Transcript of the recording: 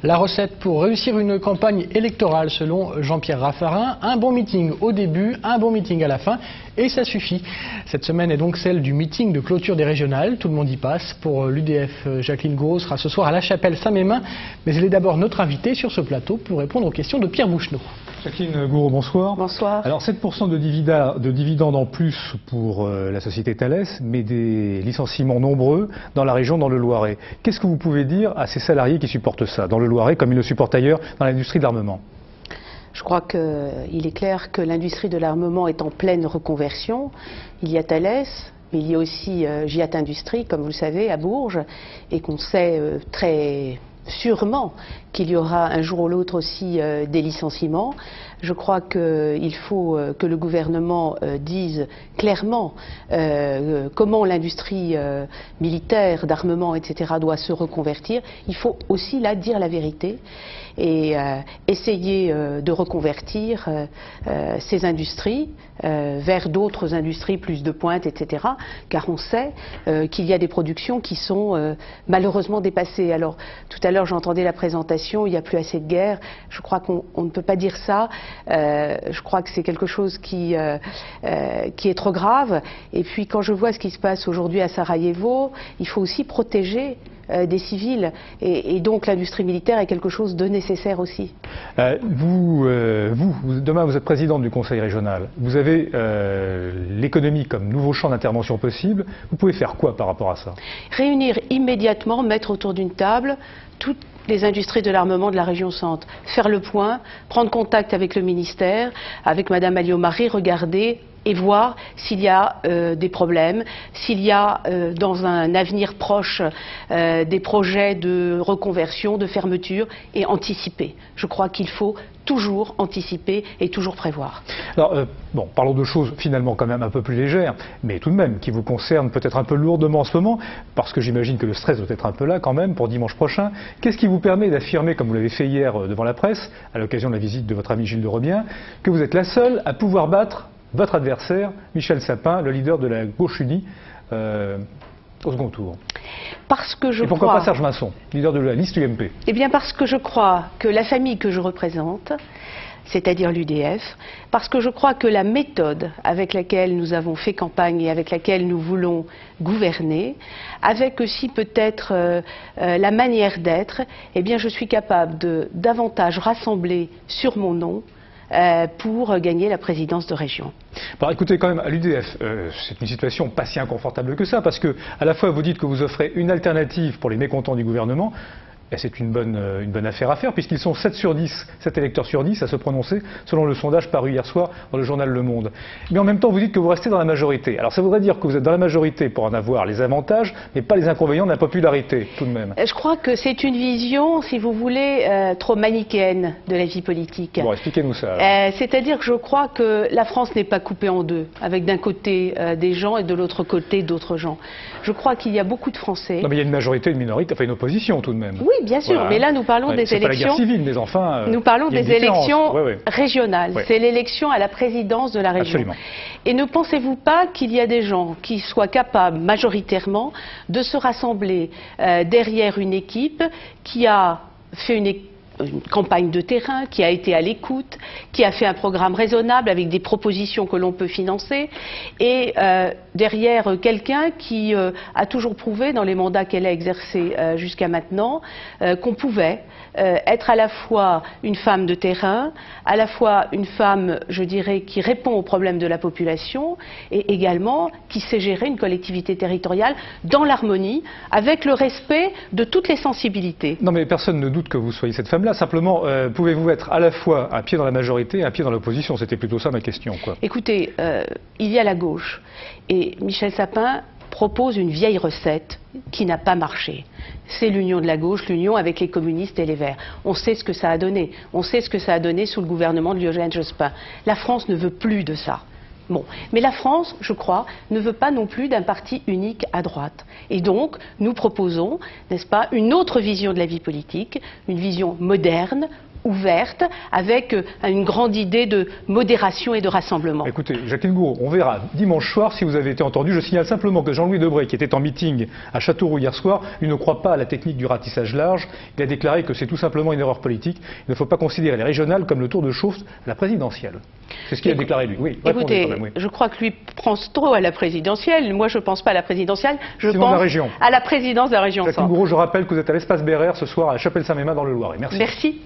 La recette pour réussir une campagne électorale selon Jean-Pierre Raffarin, un bon meeting au début, un bon meeting à la fin et ça suffit. Cette semaine est donc celle du meeting de clôture des régionales, tout le monde y passe. Pour l'UDF, Jacqueline Gouraud sera ce soir à la chapelle Saint-Mémin, mais elle est d'abord notre invitée sur ce plateau pour répondre aux questions de Pierre Boucheneau. Jacqueline Gouraud, bonsoir. Bonsoir. Alors 7% de dividendes en plus pour la société Thales, mais des licenciements nombreux dans la région, dans le Loiret. Qu'est-ce que vous pouvez dire à ces salariés qui supportent ça, dans le Loiret comme ils le supportent ailleurs dans l'industrie de l'armement? Je crois qu'il est clair que l'industrie de l'armement est en pleine reconversion. Il y a Thales, mais il y a aussi Giat Industries, comme vous le savez, à Bourges, et qu'on sait très sûrement qu'il y aura un jour ou l'autre aussi des licenciements. Je crois qu'il faut que le gouvernement dise clairement comment l'industrie militaire, d'armement, etc. doit se reconvertir. Il faut aussi là dire la vérité et essayer de reconvertir ces industries vers d'autres industries plus de pointe, etc. Car on sait qu'il y a des productions qui sont malheureusement dépassées. Alors tout à l'heure j'entendais la présentation, il n'y a plus assez de guerre. Je crois qu'on ne peut pas dire ça. Je crois que c'est quelque chose qui est trop grave. Et puis quand je vois ce qui se passe aujourd'hui à Sarajevo, il faut aussi protéger des civils. Et donc l'industrie militaire est quelque chose de nécessaire aussi. Demain vous êtes présidente du Conseil régional. Vous avez l'économie comme nouveau champ d'intervention possible. Vous pouvez faire quoi par rapport à ça? Réunir immédiatement, mettre autour d'une table toutes les industries de l'armement de la région centre, faire le point, prendre contact avec le ministère, avec Madame Alliot-Marie, regarder et voir s'il y a des problèmes, s'il y a dans un avenir proche des projets de reconversion, de fermeture, et anticiper. Je crois qu'il faut toujours anticiper et toujours prévoir. Alors, bon, parlons de choses finalement quand même un peu plus légères, mais tout de même qui vous concernent peut-être un peu lourdement en ce moment, parce que j'imagine que le stress doit être un peu là quand même pour dimanche prochain. Qu'est-ce qui vous permet d'affirmer, comme vous l'avez fait hier devant la presse, à l'occasion de la visite de votre ami Gilles de Robien, que vous êtes la seule à pouvoir battre votre adversaire, Michel Sapin, le leader de la gauche unie, au second tour? Parce que Et pourquoi pas Serge Masson, leader de la liste UMP? Eh bien parce que je crois que la famille que je représente, c'est-à-dire l'UDF, parce que je crois que la méthode avec laquelle nous avons fait campagne et avec laquelle nous voulons gouverner, avec aussi peut-être la manière d'être, eh bien je suis capable de davantage rassembler sur mon nom pour gagner la présidence de région. Alors écoutez, quand même, à l'UDF, c'est une situation pas si inconfortable que ça, parce que à la fois vous dites que vous offrez une alternative pour les mécontents du gouvernement, et c'est une bonne affaire à faire, puisqu'ils sont 7 électeurs sur 10 à se prononcer, selon le sondage paru hier soir dans le journal Le Monde. Mais en même temps, vous dites que vous restez dans la majorité. Alors ça voudrait dire que vous êtes dans la majorité pour en avoir les avantages, mais pas les inconvénients de la popularité, tout de même. Je crois que c'est une vision, si vous voulez, trop manichéenne de la vie politique. Bon, expliquez-nous ça. C'est-à-dire que je crois que la France n'est pas coupée en deux, avec d'un côté des gens et de l'autre côté d'autres gens. Je crois qu'il y a beaucoup de Français... Non mais il y a une majorité, une minorité, enfin une opposition tout de même. Oui, bien sûr, voilà. Mais là nous parlons des élections... C'est pas la guerre civile, mais enfin... nous parlons des élections régionales. Ouais. C'est l'élection à la présidence de la région. Absolument. Et ne pensez-vous pas qu'il y a des gens qui soient capables, majoritairement, de se rassembler derrière une équipe qui a fait une campagne de terrain, qui a été à l'écoute, qui a fait un programme raisonnable avec des propositions que l'on peut financer, et derrière quelqu'un qui a toujours prouvé dans les mandats qu'elle a exercés jusqu'à maintenant qu'on pouvait être à la fois une femme de terrain, à la fois une femme, je dirais, qui répond aux problèmes de la population et également qui sait gérer une collectivité territoriale dans l'harmonie, avec le respect de toutes les sensibilités. Non mais personne ne doute que vous soyez cette femme-là, simplement pouvez-vous être à la fois un pied dans la majorité et un pied dans l'opposition? C'était plutôt ça ma question, quoi. Écoutez, il y a la gauche et Michel Sapin propose une vieille recette qui n'a pas marché. C'est l'union de la gauche, l'union avec les communistes et les Verts. On sait ce que ça a donné. On sait ce que ça a donné sous le gouvernement de Lionel Jospin. La France ne veut plus de ça. Bon, mais la France, je crois, ne veut pas non plus d'un parti unique à droite. Et donc, nous proposons, n'est-ce pas, une autre vision de la vie politique, une vision moderne, ouverte, avec une grande idée de modération et de rassemblement. Écoutez, Jacqueline Gouraud, on verra dimanche soir si vous avez été entendu. Je signale simplement que Jean-Louis Debré, qui était en meeting à Châteauroux hier soir, il ne croit pas à la technique du ratissage large. Il a déclaré que c'est tout simplement une erreur politique. Il ne faut pas considérer les régionales comme le tour de chauffe à la présidentielle. C'est ce qu'il a déclaré lui. Oui, écoutez, quand même, oui. Je crois que lui pense trop à la présidentielle. Moi, je ne pense pas à la présidentielle. Je pense la région. à la présidence de la région. Jacqueline Gouraud, je rappelle que vous êtes à l'espace Bérère ce soir à la Chapelle-Saint-Mémin dans le Loiret. Merci. Merci.